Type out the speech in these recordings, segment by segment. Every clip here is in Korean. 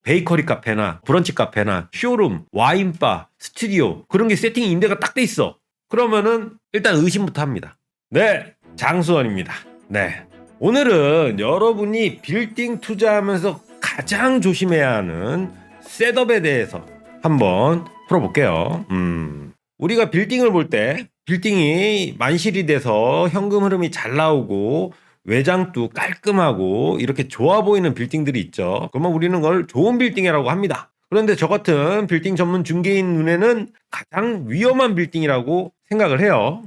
베이커리 카페나 브런치 카페나 쇼룸, 와인바, 스튜디오 그런 게 세팅 임대가 딱 돼 있어. 그러면은 일단 의심부터 합니다. 네, 장수원입니다. 네, 오늘은 여러분이 빌딩 투자하면서 가장 조심해야 하는 셋업에 대해서 한번 풀어볼게요. 우리가 빌딩을 볼 때 빌딩이 만실이 돼서 현금 흐름이 잘 나오고 외장도 깔끔하고 이렇게 좋아 보이는 빌딩들이 있죠. 그러면 우리는 그걸 좋은 빌딩이라고 합니다. 그런데 저 같은 빌딩 전문 중개인 눈에는 가장 위험한 빌딩이라고 생각을 해요.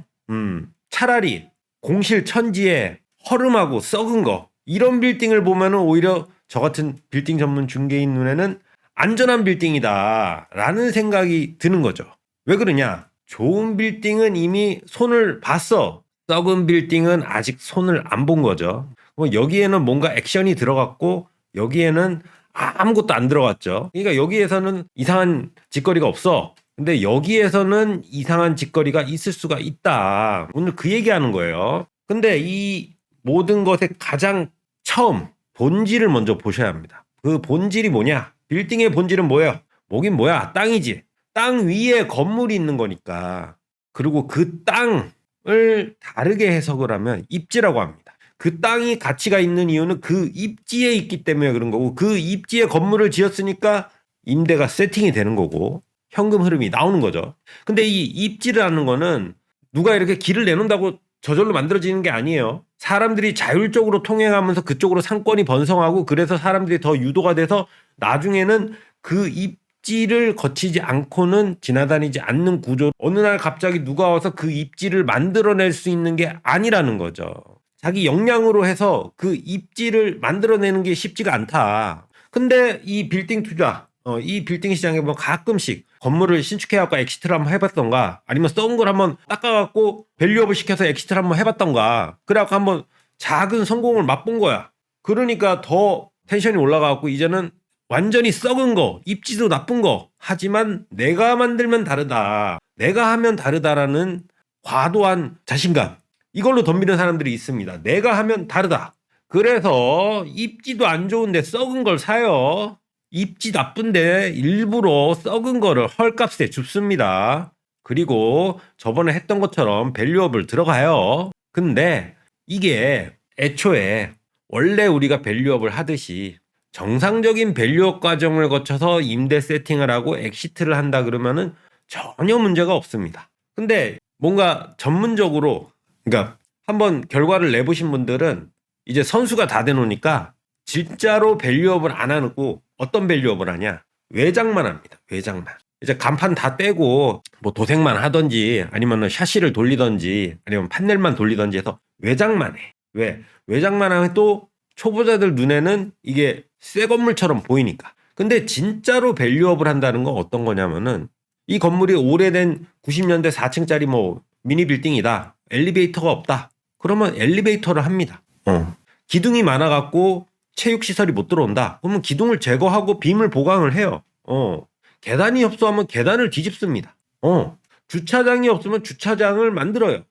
차라리 공실 천지에 허름하고 썩은 거 이런 빌딩을 보면은 오히려 저 같은 빌딩 전문 중개인 눈에는 안전한 빌딩이다 라는 생각이 드는 거죠. 왜 그러냐? 좋은 빌딩은 이미 손을 봤어. 썩은 빌딩은 아직 손을 안 본 거죠. 여기에는 뭔가 액션이 들어갔고 여기에는 아무것도 안 들어갔죠. 그러니까 여기에서는 이상한 짓거리가 없어. 근데 여기에서는 이상한 짓거리가 있을 수가 있다. 오늘 그 얘기하는 거예요. 근데 이 모든 것의 가장 처음 본질을 먼저 보셔야 합니다. 그 본질이 뭐냐? 빌딩의 본질은 뭐예요? 뭐긴 뭐야? 땅이지. 땅 위에 건물이 있는 거니까. 그리고 그 땅을 다르게 해석을 하면 입지라고 합니다. 그 땅이 가치가 있는 이유는 그 입지에 있기 때문에 그런 거고, 그 입지에 건물을 지었으니까 임대가 세팅이 되는 거고 현금 흐름이 나오는 거죠. 근데 이 입지라는 거는 누가 이렇게 길을 내놓는다고 저절로 만들어지는 게 아니에요. 사람들이 자율적으로 통행하면서 그쪽으로 상권이 번성하고 그래서 사람들이 더 유도가 돼서 나중에는 그 입지를 거치지 않고는 지나다니지 않는 구조. 어느 날 갑자기 누가 와서 그 입지를 만들어낼 수 있는 게 아니라는 거죠. 자기 역량으로 해서 그 입지를 만들어내는 게 쉽지가 않다. 근데 이 빌딩 투자, 이 빌딩 시장에 보면 가끔씩 건물을 신축해갖고 엑시트를 한번 해봤던가 아니면 썩은 걸 한번 닦아갖고 밸류업을 시켜서 엑시트를 한번 해봤던가 그래갖고 한번 작은 성공을 맛본 거야. 그러니까 더 텐션이 올라가갖고 이제는 완전히 썩은 거, 입지도 나쁜 거 하지만 내가 만들면 다르다. 내가 하면 다르다라는 과도한 자신감. 이걸로 덤비는 사람들이 있습니다. 내가 하면 다르다. 그래서 입지도 안 좋은데 썩은 걸 사요. 입지 나쁜데 일부러 썩은 거를 헐값에 줍습니다. 그리고 저번에 했던 것처럼 밸류업을 들어가요. 근데 이게 애초에 원래 우리가 밸류업을 하듯이 정상적인 밸류업 과정을 거쳐서 임대 세팅을 하고 엑시트를 한다 그러면은 전혀 문제가 없습니다. 근데 뭔가 전문적으로 그러니까 한번 결과를 내보신 분들은 이제 선수가 다 돼놓으니까 진짜로 밸류업을 안 하고 어떤 밸류업을 하냐? 외장만 합니다. 외장만. 이제 간판 다 떼고 뭐 도색만 하던지 아니면 샤시를 돌리던지 아니면 판넬만 돌리던지 해서 외장만 해. 왜? 외장만 하면 또 초보자들 눈에는 이게 새 건물처럼 보이니까. 근데 진짜로 밸류업을 한다는 건 어떤 거냐면은 이 건물이 오래된 90년대 4층짜리 뭐 미니 빌딩이다. 엘리베이터가 없다. 그러면 엘리베이터를 합니다. 기둥이 많아갖고 체육시설이 못 들어온다. 그러면 기둥을 제거하고 빔을 보강을 해요. 계단이 협소하면 계단을 뒤집습니다. 주차장이 없으면 주차장을 만들어요.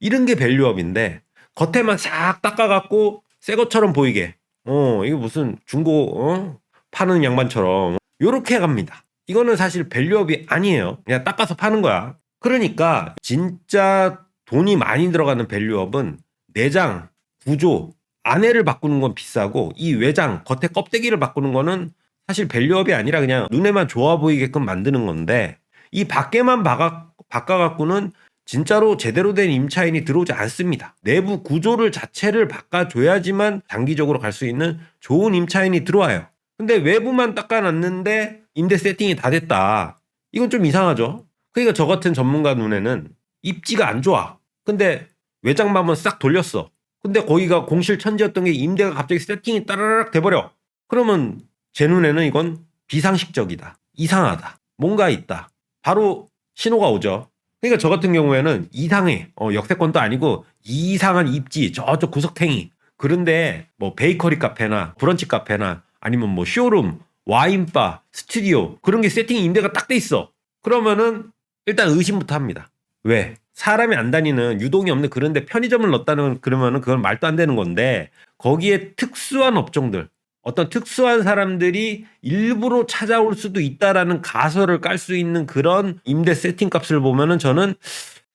이런 게 밸류업인데 겉에만 싹 닦아갖고 새 것처럼 보이게. 이거 무슨 중고 파는 양반처럼 요렇게 갑니다. 이거는 사실 밸류업이 아니에요. 그냥 닦아서 파는 거야. 그러니까 진짜 돈이 많이 들어가는 밸류업은 내장, 구조, 안에를 바꾸는 건 비싸고 이 외장, 겉에 껍데기를 바꾸는 거는 사실 밸류업이 아니라 그냥 눈에만 좋아 보이게끔 만드는 건데 이 밖에만 바꿔갖고는 진짜로 제대로 된 임차인이 들어오지 않습니다. 내부 구조를 자체를 바꿔줘야지만 장기적으로 갈 수 있는 좋은 임차인이 들어와요. 근데 외부만 닦아놨는데 임대 세팅이 다 됐다. 이건 좀 이상하죠. 그러니까 저 같은 전문가 눈에는 입지가 안 좋아. 근데 외장만 한번 싹 돌렸어. 근데 거기가 공실 천지였던 게 임대가 갑자기 세팅이 따라락 돼버려. 그러면 제 눈에는 이건 비상식적이다. 이상하다. 뭔가 있다. 바로 신호가 오죠. 그러니까 저 같은 경우에는 이상해. 역세권도 아니고 이상한 입지, 저쪽 구석탱이. 그런데 뭐 베이커리 카페나 브런치 카페나 아니면 뭐 쇼룸, 와인바, 스튜디오 그런 게 세팅이 임대가 딱 돼 있어. 그러면은 일단 의심부터 합니다. 왜? 사람이 안 다니는 유동이 없는 그런데 편의점을 넣었다는 그러면은 그건 말도 안 되는 건데 거기에 특수한 업종들 어떤 특수한 사람들이 일부러 찾아올 수도 있다라는 가설을 깔 수 있는 그런 임대 세팅값을 보면은 저는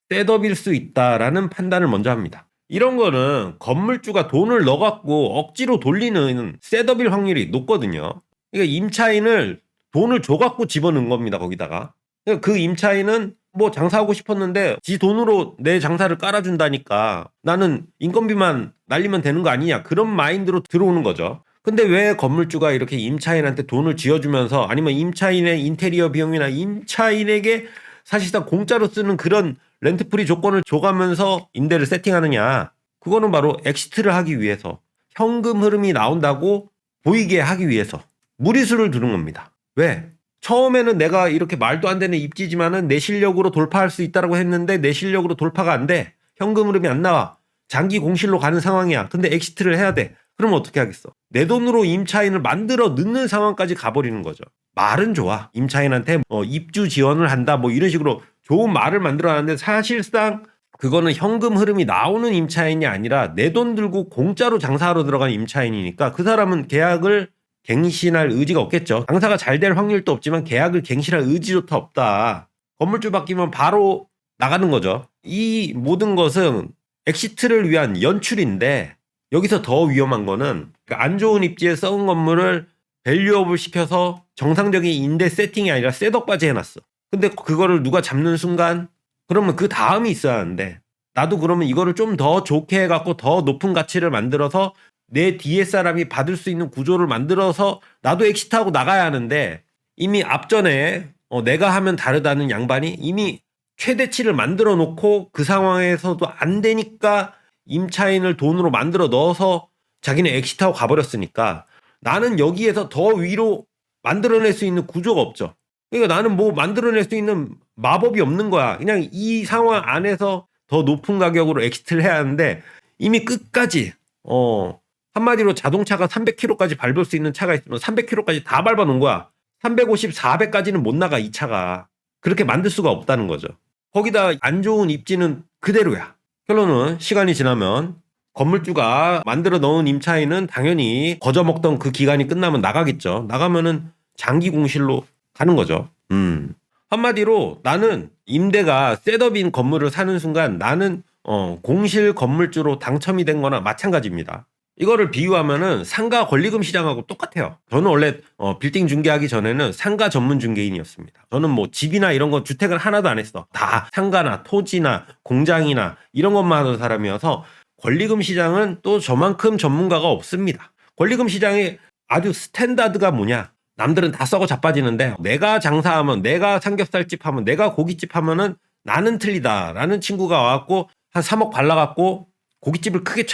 셋업일 수 있다라는 판단을 먼저 합니다. 이런 거는 건물주가 돈을 넣어갖고 억지로 돌리는 셋업일 확률이 높거든요. 그러니까 임차인을 돈을 줘갖고 집어넣은 겁니다. 거기다가 그러니까 그 임차인은 뭐 장사하고 싶었는데 지 돈으로 내 장사를 깔아준다니까 나는 인건비만 날리면 되는 거 아니냐, 그런 마인드로 들어오는 거죠. 근데 왜 건물주가 이렇게 임차인한테 돈을 쥐어주면서, 아니면 임차인의 인테리어 비용이나 임차인에게 사실상 공짜로 쓰는 그런 렌트프리 조건을 줘가면서 임대를 세팅하느냐? 그거는 바로 엑시트를 하기 위해서, 현금 흐름이 나온다고 보이게 하기 위해서 무리수를 두는 겁니다. 왜? 처음에는 내가 이렇게 말도 안 되는 입지지만은 내 실력으로 돌파할 수 있다고 했는데 내 실력으로 돌파가 안 돼. 현금 흐름이 안 나와. 장기 공실로 가는 상황이야. 근데 엑시트를 해야 돼. 그러면 어떻게 하겠어? 내 돈으로 임차인을 만들어 넣는 상황까지 가버리는 거죠. 말은 좋아. 임차인한테 입주 지원을 한다 뭐 이런 식으로 좋은 말을 만들어놨는데, 사실상 그거는 현금 흐름이 나오는 임차인이 아니라 내 돈 들고 공짜로 장사하러 들어간 임차인이니까 그 사람은 계약을 갱신할 의지가 없겠죠. 장사가 잘 될 확률도 없지만 계약을 갱신할 의지조차 없다. 건물주 바뀌면 바로 나가는 거죠. 이 모든 것은 엑시트를 위한 연출인데, 여기서 더 위험한 거는 안 좋은 입지에 썩은 건물을 밸류업을 시켜서 정상적인 임대 세팅이 아니라 셋업까지 해놨어. 근데 그거를 누가 잡는 순간, 그러면 그 다음이 있어야 하는데, 나도 그러면 이거를 좀 더 좋게 해갖고 더 높은 가치를 만들어서 내 뒤에 사람이 받을 수 있는 구조를 만들어서 나도 엑시트하고 나가야 하는데, 이미 앞전에 내가 하면 다르다는 양반이 이미 최대치를 만들어 놓고 그 상황에서도 안 되니까 임차인을 돈으로 만들어 넣어서 자기는 엑시트하고 가버렸으니까 나는 여기에서 더 위로 만들어낼 수 있는 구조가 없죠. 그러니까 나는 뭐 만들어낼 수 있는 마법이 없는 거야. 그냥 이 상황 안에서 더 높은 가격으로 엑시트를 해야 하는데, 이미 끝까지 한마디로 자동차가 300km까지 밟을 수 있는 차가 있으면 300km까지 다 밟아놓은 거야. 350, 400까지는 못 나가, 이 차가. 그렇게 만들 수가 없다는 거죠. 거기다 안 좋은 입지는 그대로야. 결론은 시간이 지나면 건물주가 만들어 넣은 임차인은 당연히 거저먹던 그 기간이 끝나면 나가겠죠. 나가면은 장기 공실로 가는 거죠. 한마디로 나는 임대가 셋업인 건물을 사는 순간 나는 공실 건물주로 당첨이 된 거나 마찬가지입니다. 이거를 비유하면은 상가 권리금 시장하고 똑같아요. 저는 원래 빌딩 중개하기 전에는 상가 전문 중개인이었습니다. 저는 뭐 집이나 이런 거 주택을 하나도 안 했어. 다 상가나 토지나 공장이나 이런 것만 하던 사람이어서 권리금 시장은 또 저만큼 전문가가 없습니다. 권리금 시장의 아주 스탠다드가 뭐냐? 남들은 다 썩어 자빠지는데 내가 장사하면, 내가 삼겹살집 하면, 내가 고깃집 하면은 나는 틀리다라는 친구가 와갖고 한 3억 발라갖고 고깃집을 크게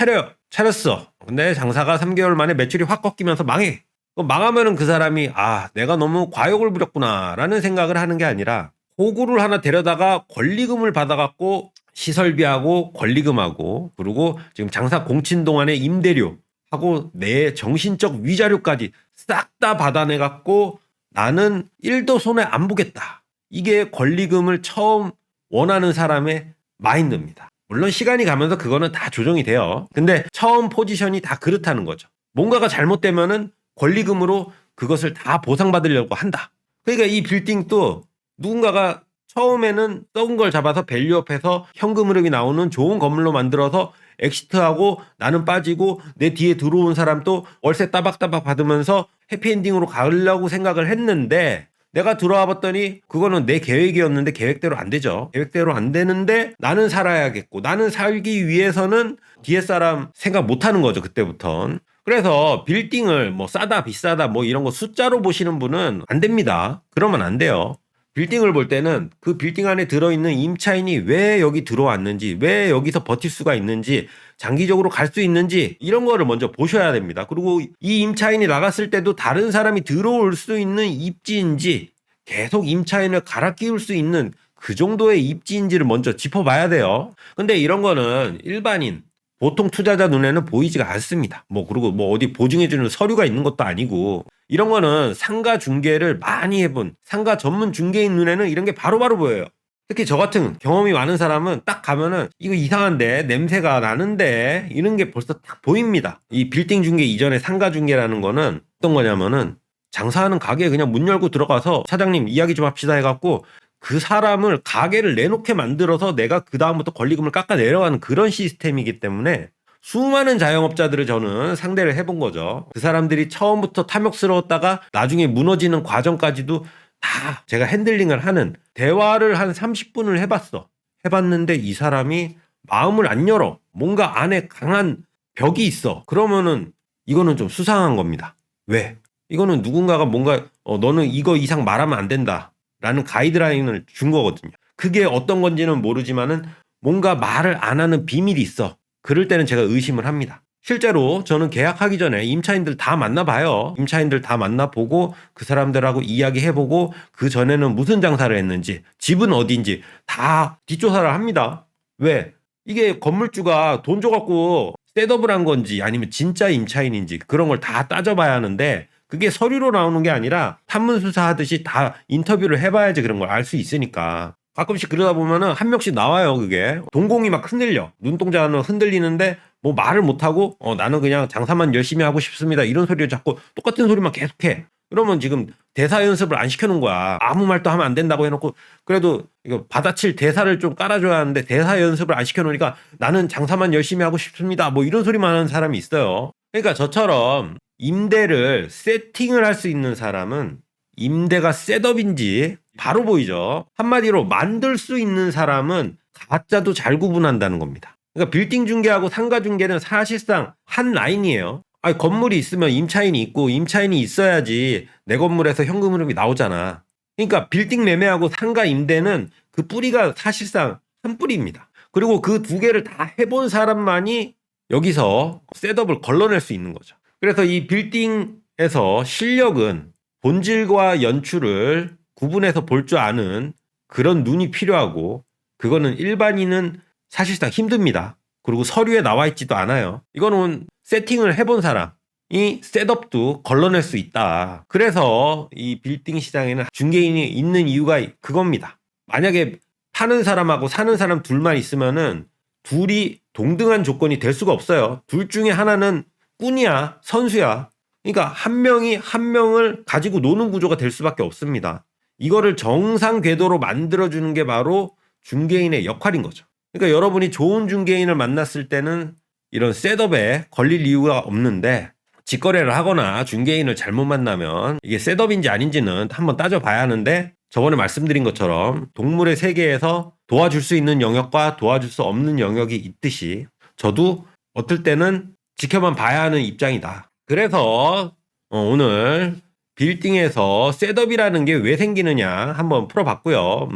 차렸어. 근데 장사가 3개월 만에 매출이 확 꺾이면서 망해. 망하면은 그 사람이 내가 너무 과욕을 부렸구나라는 생각을 하는 게 아니라, 호구를 하나 데려다가 권리금을 받아갖고 시설비하고 권리금하고, 그리고 지금 장사 공친 동안의 임대료 하고 내 정신적 위자료까지 싹 다 받아내갖고 나는 1도 손해 안 보겠다. 이게 권리금을 처음 원하는 사람의 마인드입니다. 물론 시간이 가면서 그거는 다 조정이 돼요. 근데 처음 포지션이 다 그렇다는 거죠. 뭔가가 잘못되면은 권리금으로 그것을 다 보상받으려고 한다. 그러니까 이 빌딩도 누군가가 처음에는 썩은 걸 잡아서 밸류업해서 현금 흐름이 나오는 좋은 건물로 만들어서 엑시트하고 나는 빠지고 내 뒤에 들어온 사람도 월세 따박따박 받으면서 해피엔딩으로 가려고 생각을 했는데, 내가 들어와 봤더니 그거는 내 계획이었는데 계획대로 안 되죠. 계획대로 안 되는데 나는 살아야겠고, 나는 살기 위해서는 뒤에 사람 생각 못 하는 거죠, 그때부턴. 그래서 빌딩을 뭐 싸다 비싸다 뭐 이런 거 숫자로 보시는 분은 안 됩니다. 그러면 안 돼요. 빌딩을 볼 때는 그 빌딩 안에 들어있는 임차인이 왜 여기 들어왔는지, 왜 여기서 버틸 수가 있는지, 장기적으로 갈 수 있는지, 이런 거를 먼저 보셔야 됩니다. 그리고 이 임차인이 나갔을 때도 다른 사람이 들어올 수 있는 입지인지, 계속 임차인을 갈아 끼울 수 있는 그 정도의 입지인지를 먼저 짚어봐야 돼요. 근데 이런 거는 일반인, 보통 투자자 눈에는 보이지가 않습니다. 그리고 어디 보증해주는 서류가 있는 것도 아니고, 이런 거는 상가 중개를 많이 해본 상가 전문 중개인 눈에는 이런 게 바로바로 보여요. 특히 저 같은 경험이 많은 사람은 딱 가면은 이거 이상한데 냄새가 나는데 이런 게 벌써 딱 보입니다. 이 빌딩 중개 이전에 상가 중개라는 거는 어떤 거냐면은 장사하는 가게에 그냥 문 열고 들어가서 사장님 이야기 좀 합시다 해갖고 그 사람을 가게를 내놓게 만들어서 내가 그 다음부터 권리금을 깎아 내려가는 그런 시스템이기 때문에 수많은 자영업자들을 저는 상대를 해본 거죠. 그 사람들이 처음부터 탐욕스러웠다가 나중에 무너지는 과정까지도 다 제가 핸들링을 하는 대화를 한 30분을 해봤어. 해봤는데 이 사람이 마음을 안 열어. 뭔가 안에 강한 벽이 있어. 그러면은 이거는 좀 수상한 겁니다. 왜? 이거는 누군가가 뭔가 너는 이거 이상 말하면 안 된다 라는 가이드라인을 준 거거든요. 그게 어떤 건지는 모르지만은 뭔가 말을 안 하는 비밀이 있어. 그럴 때는 제가 의심을 합니다. 실제로 저는 계약하기 전에 임차인들 다 만나봐요. 임차인들 다 만나보고 그 사람들하고 이야기해보고 그 전에는 무슨 장사를 했는지 집은 어딘지 다 뒷조사를 합니다. 왜? 이게 건물주가 돈 줘갖고 셋업을 한 건지 아니면 진짜 임차인인지 그런 걸 다 따져봐야 하는데 그게 서류로 나오는 게 아니라 판문수사 하듯이 다 인터뷰를 해봐야지 그런 걸 알 수 있으니까. 가끔씩 그러다 보면은 한 명씩 나와요. 그게 동공이 막 흔들려 눈동자는 흔들리는데 뭐 말을 못하고 나는 그냥 장사만 열심히 하고 싶습니다 이런 소리를 자꾸 똑같은 소리만 계속해. 그러면 지금 대사 연습을 안 시켜놓은 거야. 아무 말도 하면 안 된다고 해놓고 그래도 이거 받아칠 대사를 좀 깔아줘야 하는데 대사 연습을 안 시켜놓으니까 나는 장사만 열심히 하고 싶습니다 뭐 이런 소리만 하는 사람이 있어요. 그러니까 저처럼 임대를 세팅을 할 수 있는 사람은 임대가 셋업인지 바로 보이죠. 한마디로 만들 수 있는 사람은 가짜도 잘 구분한다는 겁니다. 그러니까 빌딩 중개하고 상가 중개는 사실상 한 라인이에요. 아니, 건물이 있으면 임차인이 있고 임차인이 있어야지 내 건물에서 현금 흐름이 나오잖아. 그러니까 빌딩 매매하고 상가 임대는 그 뿌리가 사실상 한 뿌리입니다. 그리고 그 두 개를 다 해본 사람만이 여기서 셋업을 걸러낼 수 있는 거죠. 그래서 이 빌딩에서 실력은 본질과 연출을 구분해서 볼 줄 아는 그런 눈이 필요하고 그거는 일반인은 사실상 힘듭니다. 그리고 서류에 나와 있지도 않아요. 이거는 세팅을 해본 사람이 셋업도 걸러낼 수 있다. 그래서 이 빌딩 시장에는 중개인이 있는 이유가 그겁니다. 만약에 파는 사람하고 사는 사람 둘만 있으면은 둘이 동등한 조건이 될 수가 없어요. 둘 중에 하나는 꾼이야, 선수야. 그러니까 한 명이 한 명을 가지고 노는 구조가 될 수밖에 없습니다. 이거를 정상 궤도로 만들어주는 게 바로 중개인의 역할인 거죠. 그러니까 여러분이 좋은 중개인을 만났을 때는 이런 셋업에 걸릴 이유가 없는데 직거래를 하거나 중개인을 잘못 만나면 이게 셋업인지 아닌지는 한번 따져봐야 하는데 저번에 말씀드린 것처럼 동물의 세계에서 도와줄 수 있는 영역과 도와줄 수 없는 영역이 있듯이 저도 어떨 때는 지켜만 봐야 하는 입장이다. 그래서 오늘 빌딩에서 셋업이라는 게 왜 생기느냐 한번 풀어봤고요.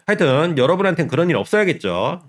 하여튼 여러분한테는 그런 일 없어야겠죠.